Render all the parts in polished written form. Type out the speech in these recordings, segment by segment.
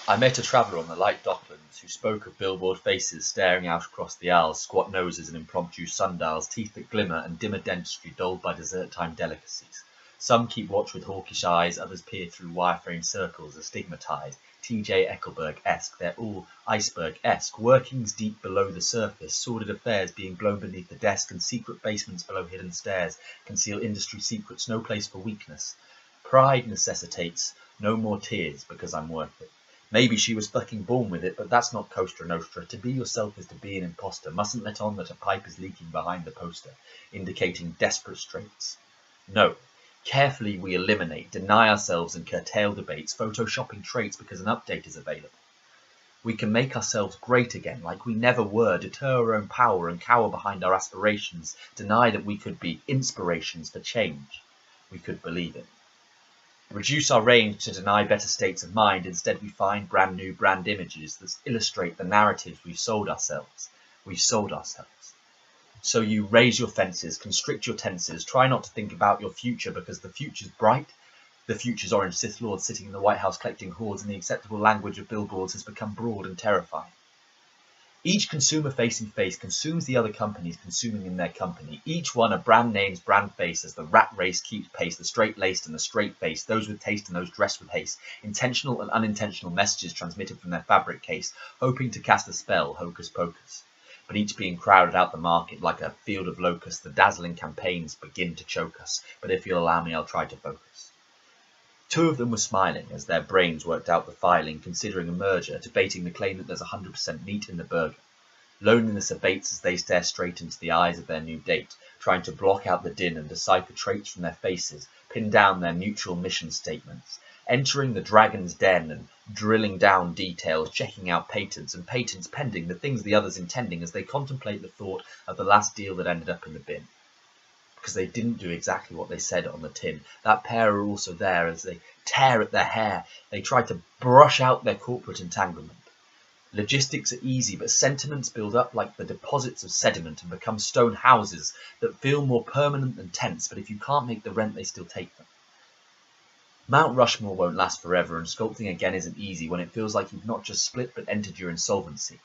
I met a traveller on the light docklands who spoke of billboard faces staring out across the Isles, squat noses and impromptu sundials, teeth that glimmer and dimmer dentistry dulled by dessert-time delicacies. Some keep watch with hawkish eyes, others peer through wireframe circles, astigmatised, T.J. Ecclesburg-esque. They're all iceberg-esque, workings deep below the surface, sordid affairs being blown beneath the desk, and secret basements below hidden stairs conceal industry secrets, no place for weakness. Pride necessitates no more tears because I'm worth it. Maybe she was fucking born with it, but that's not Costa Nostra. To be yourself is to be an imposter. Mustn't let on that a pipe is leaking behind the poster, indicating desperate straits. No. Carefully we eliminate, deny ourselves and curtail debates, photoshopping traits because an update is available. We can make ourselves great again, like we never were, deter our own power and cower behind our aspirations, deny that we could be inspirations for change. We could believe it. Reduce our range to deny better states of mind. Instead, we find brand new brand images that illustrate the narratives we've sold ourselves. We've sold ourselves. So you raise your fences, constrict your tenses, try not to think about your future because the future's bright. The future's orange Sith Lords sitting in the White House collecting hordes, and the acceptable language of billboards has become broad and terrifying. Each consumer-facing face consumes the other companies consuming in their company. Each one a brand name's brand face as the rat race keeps pace, the straight-laced and the straight-faced, those with taste and those dressed with haste, intentional and unintentional messages transmitted from their fabric case, hoping to cast a spell, hocus pocus. But each being crowded out the market like a field of locusts, the dazzling campaigns begin to choke us. But if you'll allow me, I'll try to focus. Two of them were smiling as their brains worked out the filing, considering a merger, debating the claim that there's 100% meat in the burger. Loneliness abates as they stare straight into the eyes of their new date, trying to block out the din and decipher traits from their faces, pin down their mutual mission statements. Entering the dragon's den and drilling down details, checking out patents and patents pending, the things the other's intending as they contemplate the thought of the last deal that ended up in the bin. Because they didn't do exactly what they said on the tin. That pair are also there as they tear at their hair. They try to brush out their corporate entanglement. Logistics are easy, but sentiments build up like the deposits of sediment and become stone houses that feel more permanent than tents, but if you can't make the rent, they still take them. Mount Rushmore won't last forever, and sculpting again isn't easy when it feels like you've not just split but entered your insolvency.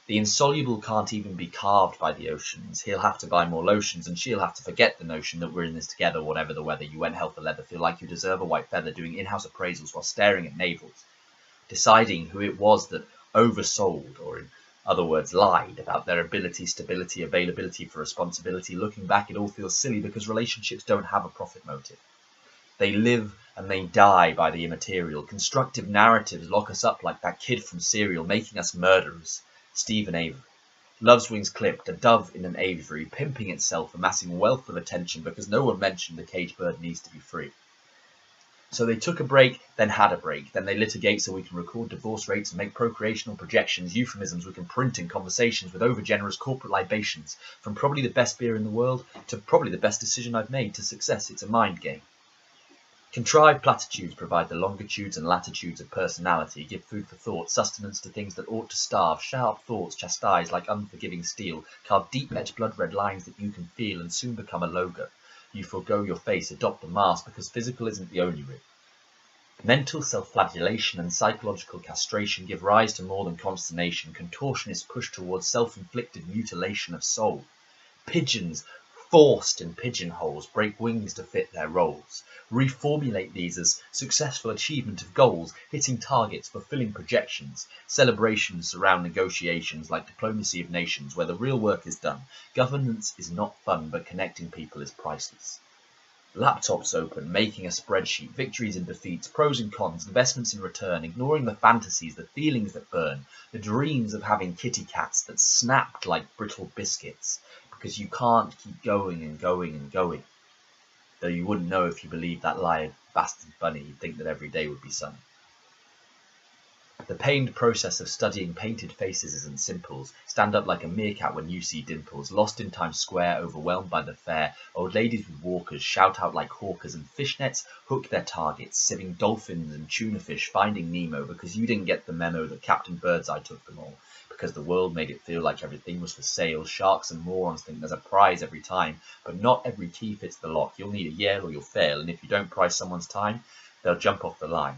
The insoluble can't even be carved by the oceans. He'll have to buy more lotions, and she'll have to forget the notion that we're in this together, whatever the weather. You went hell for leather, feel like you deserve a white feather, doing in-house appraisals while staring at navels, deciding who it was that oversold, or in other words, lied about their ability, stability, availability for responsibility. Looking back, it all feels silly because relationships don't have a profit motive. They live and they die by the immaterial. Constructive narratives lock us up like that kid from Serial, making us murderers. Stephen Avery. Love's wings clipped, a dove in an aviary, pimping itself, amassing a wealth of attention because no one mentioned the caged bird needs to be free. So they took a break, then had a break. Then they litigate so we can record divorce rates and make procreational projections, euphemisms we can print in conversations with overgenerous corporate libations. From probably the best beer in the world to probably the best decision I've made to success, it's a mind game. Contrived platitudes provide the longitudes and latitudes of personality, give food for thought, sustenance to things that ought to starve, sharp thoughts chastise like unforgiving steel, carve deep-etched blood-red lines that you can feel and soon become a logo. You forego your face, adopt a mask, because physical isn't the only route. Mental self-flagellation and psychological castration give rise to more than consternation. Contortionists push towards self-inflicted mutilation of soul. Pigeons forced in pigeonholes break wings to fit their roles. Reformulate these as successful achievement of goals, hitting targets, fulfilling projections. Celebrations surround negotiations like diplomacy of nations where the real work is done. Governance is not fun, but connecting people is priceless. Laptops open, making a spreadsheet, victories and defeats, pros and cons, investments in return, ignoring the fantasies, the feelings that burn, the dreams of having kitty cats that snapped like brittle biscuits, because you can't keep going and going and going. Though you wouldn't know if you believed that lie of bastard bunny, you'd think that every day would be sunny. The pained process of studying painted faces isn't simple. Stand up like a meerkat when you see dimples. Lost in Times Square, overwhelmed by the fair. Old ladies with walkers shout out like hawkers, and fishnets hook their targets, sieving dolphins and tuna fish, finding Nemo, because you didn't get the memo that Captain Birdseye took them all. Because the world made it feel like everything was for sale. Sharks and morons think there's a prize every time, but not every key fits the lock. You'll need a Yale or you'll fail, and if you don't prize someone's time, they'll jump off the line.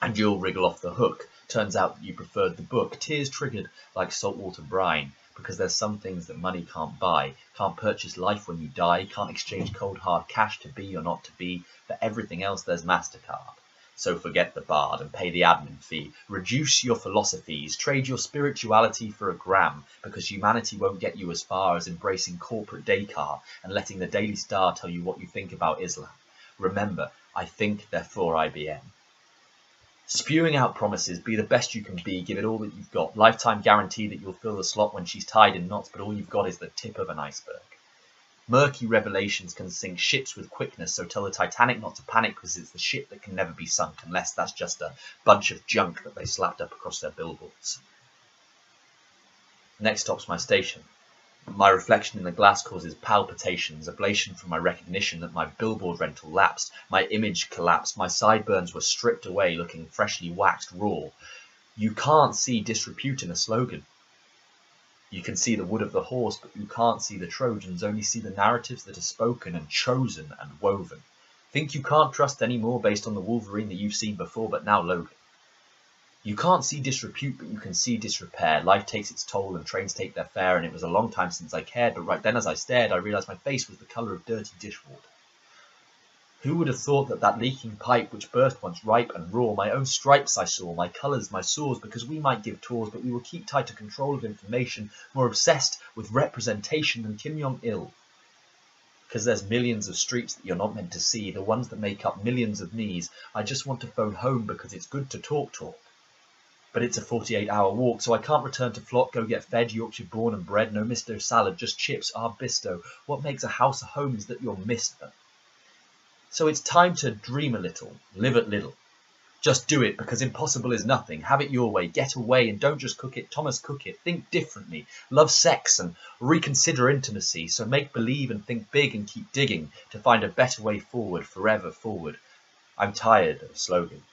And you'll wriggle off the hook. Turns out that you preferred the book. Tears triggered like saltwater brine. Because there's some things that money can't buy. Can't purchase life when you die. Can't exchange cold hard cash to be or not to be. For everything else there's MasterCard. So forget the bard and pay the admin fee. Reduce your philosophies. Trade your spirituality for a gram. Because humanity won't get you as far as embracing corporate Descartes and letting the Daily Star tell you what you think about Islam. Remember, I think, therefore IBM. Spewing out promises, be the best you can be, give it all that you've got. Lifetime guarantee that you'll fill the slot when she's tied in knots, but all you've got is the tip of an iceberg. Murky revelations can sink ships with quickness, so tell the Titanic not to panic because it's the ship that can never be sunk, unless that's just a bunch of junk that they slapped up across their billboards. Next stop's my station. My reflection in the glass causes palpitations, ablation from my recognition that my billboard rental lapsed, my image collapsed, my sideburns were stripped away looking freshly waxed raw. You can't see disrepute in a slogan. You can see the wood of the horse, but you can't see the Trojans, only see the narratives that are spoken and chosen and woven. Think you can't trust any more based on the Wolverine that you've seen before, but now Logan. You can't see disrepute, but you can see disrepair. Life takes its toll and trains take their fare, and it was a long time since I cared, but right then as I stared, I realised my face was the colour of dirty dishwater. Who would have thought that that leaking pipe which burst once ripe and raw, my own stripes I saw, my colours, my sores, because we might give tours, but we will keep tighter control of information, more obsessed with representation than Kim Jong-il. Because there's millions of streets that you're not meant to see, the ones that make up millions of knees. I just want to phone home because it's good to talk. But it's a 48-hour walk, so I can't return to Flock, go get fed, Yorkshire born and bred, no Mr. Salad, just chips, Bisto. What makes a house a home is that you're Mr. So it's time to dream a little, live a little. Just do it, because impossible is nothing. Have it your way, get away, and don't just cook it, Thomas Cook it. Think differently, love sex, and reconsider intimacy. So make believe and think big and keep digging to find a better way forward, forever forward. I'm tired of slogans.